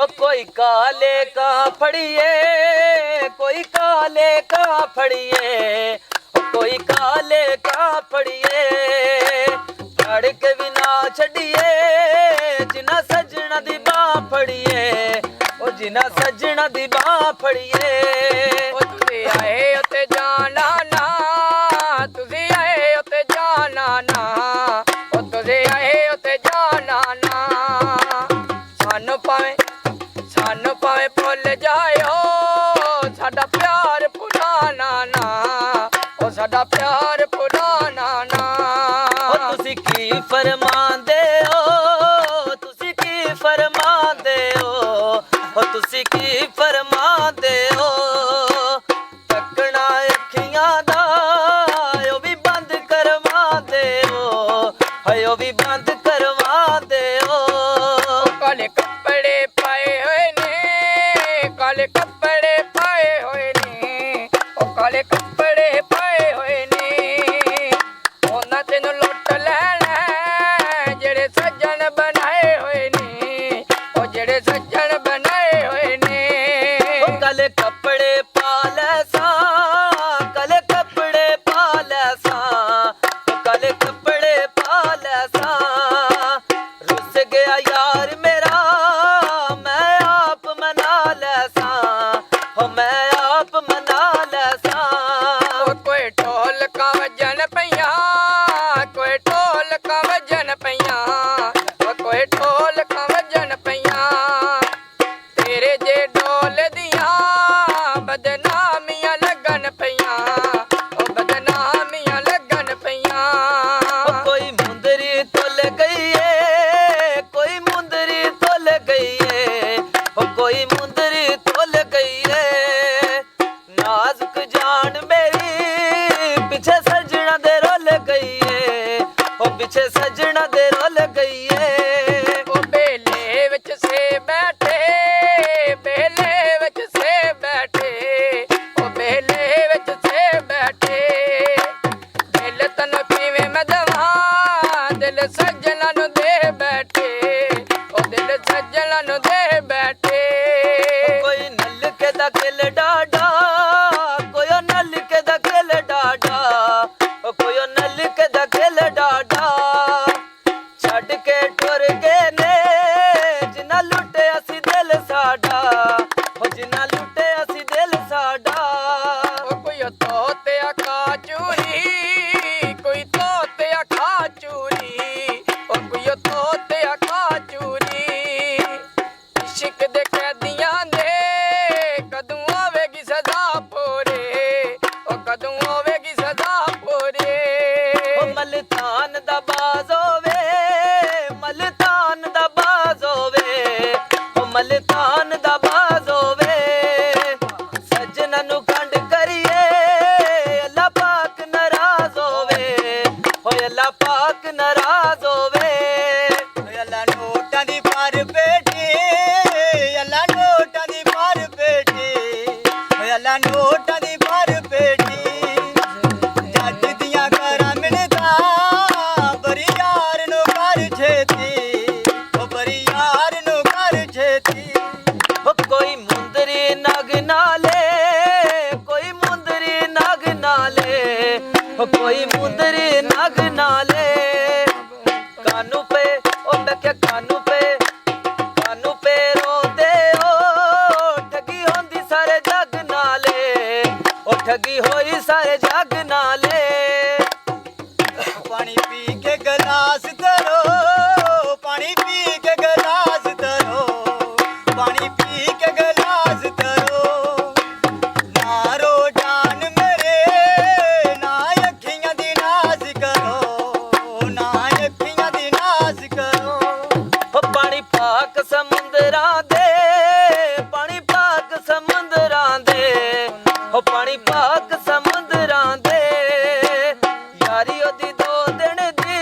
कोई काले का फड़िए, कोई काले का फड़िए, कोई काले का फड़िए, फड़ के भी ना छड़िए, जिना सजना दी बां फड़िए, ओ जिना सजना दी बां फड़िए। तुसी आए उते जाना ना, तुसी आए उते जाना ना, ओ तुसी आए उते जाना ना। सानू पावे भुल जाओ साडा प्यार भुलाना ना, ओ साडा प्यार भुलाना ना। ओ तुसी की फरमांदे हो, तुसी की फरमांदे हो, ओ तुसी की फरमांदे हो। तकना अखियां दा ओ भी बंद करवांदे हो, हाय ओ भी बंद करवांदे हो। काले कपड़े पाए हुए ने, काले कपड़े पाए हुए ने, ओ काले कपड़े पाए हुए ने। उन्हां तेनू लुट लैना जेड़े सज्जन बनाए हुए ने, ओ जेड़े सज्जन बनाए हुए ने। ओ काले कपड़े पा लैसा, काले कपड़े पा लैसा, ओ काले कपड़े पा लैसा। रुस गया यार मेरा मैं आप मना लैसा, हो मैं आप मना लैसा। ओ कोई ढोल का वजन पईया, कोई ढोल का वजन पईया, ओ कोई ढोल का वजन पईया। तेरे जे ढोल दिया बदनामियां लगन पईया, ओ बदनामियां लगन पईया। ओ कोई मुंदरी तुल गई है, कोई मुंदरी तुल गई है, ओ कोई मुंदरी तुल गई है। नाजुक जान मेरी पीछे सजना दे रोल गई है, ओ पीछे सजना दे रोल गई है। ओ बेले विच से बैठे, बेले विच से बैठे, ओ बेले विच से बैठे। दिल तन किवें मैं दवां, दिल सज्जनां नूं दे बैठे, ओ दिल सज्जनां नूं दे बैठे। कोई नलके दा किल डाडा, कोई नलके दा किल डाडा, ओ कोई नलके दा किल डाडा। छड़ के टुर गए ने जिन्ना लुटे असी दिल साडा, ओ जिन्ना लुटे असी दिल साडा। ओ कोई तोते आखा चूरी, कोई तोते आखा चूरी, ओ कोई तोते आखा चूरी। इश्क दे कैदियां दे कदों आवेगी सदा पूरे, ओ कदों आवेगी सदा पूरे। ओ मलतान दा बाज होवे, मलतान दा बाज होवे, ओ मलतान दा बाज होवे। सजना नु कंड करिए अल्लाह पाक नाराज होवे, ओ अल्लाह पाक नाराज होवे। अल्लाह नोटां दी पर बेटी, अल्लाह नोटां दी पर बेटी, अल्लाह नोटां दी पर बेटी। जज दियां करां मिलदा बरी यार नु कर छेती, ओ बरी यार नु कर छेती। ओ कोई मुंदरी नग नाले, कोई मुंदरी नग नाले, ओ कोई मुंदरी नग नाले। कानू पे ओ डके कानू पे रोंदे ओ ठगी होंदी सारे जग नाले, ओ ठगी होई सारे जग नाले। पानी पी के गिलास धरो, पानी पी के गिलास धरो, पानी पी के गिलास धरो। मारो जान मेरे ना अखियां दी नाज करो, ना अखियां दी नाज करो। ओ पानी पाक समुंदरां दे, पानी पाक समुंदरां दे, ओ पानी पाक समुंदरां दे। यारी ओदी दो दिन दी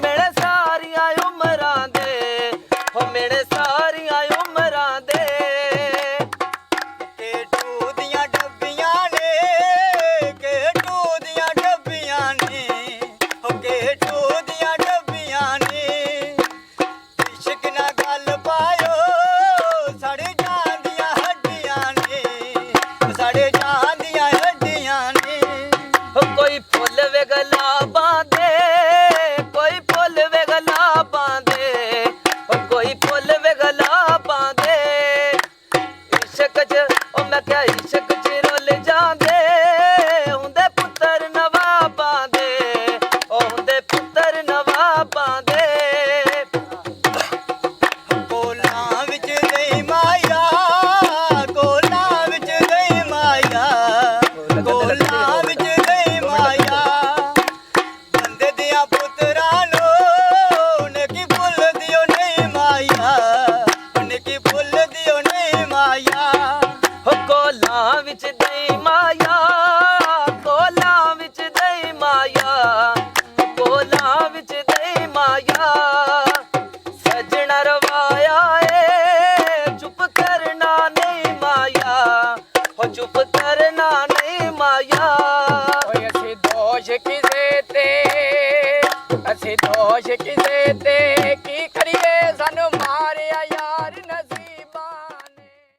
मेरे सारियां उमरां दे, ओ मेरे सारियां उमरां दे। ਵਿੱਚ ਦਈ ਮਾਇਆ ਕੋਲਾਂ ਵਿੱਚ ਦਈ ਮਾਇਆ ਕੋਲਾਂ ਵਿੱਚ ਦਈ ਮਾਇਆ ਸਜਣਾ ਰਵਾਇਆ ਏ ਚੁੱਪ ਕਰਨਾ ਨਹੀਂ ਮਾਇਆ ਹੋ ਚੁੱਪ ਕਰਨਾ ਨਹੀਂ ਮਾਇਆ ਓਏ ਅਸੀਂ ਦੋਸ਼ ਕਿਸੇ ਤੇ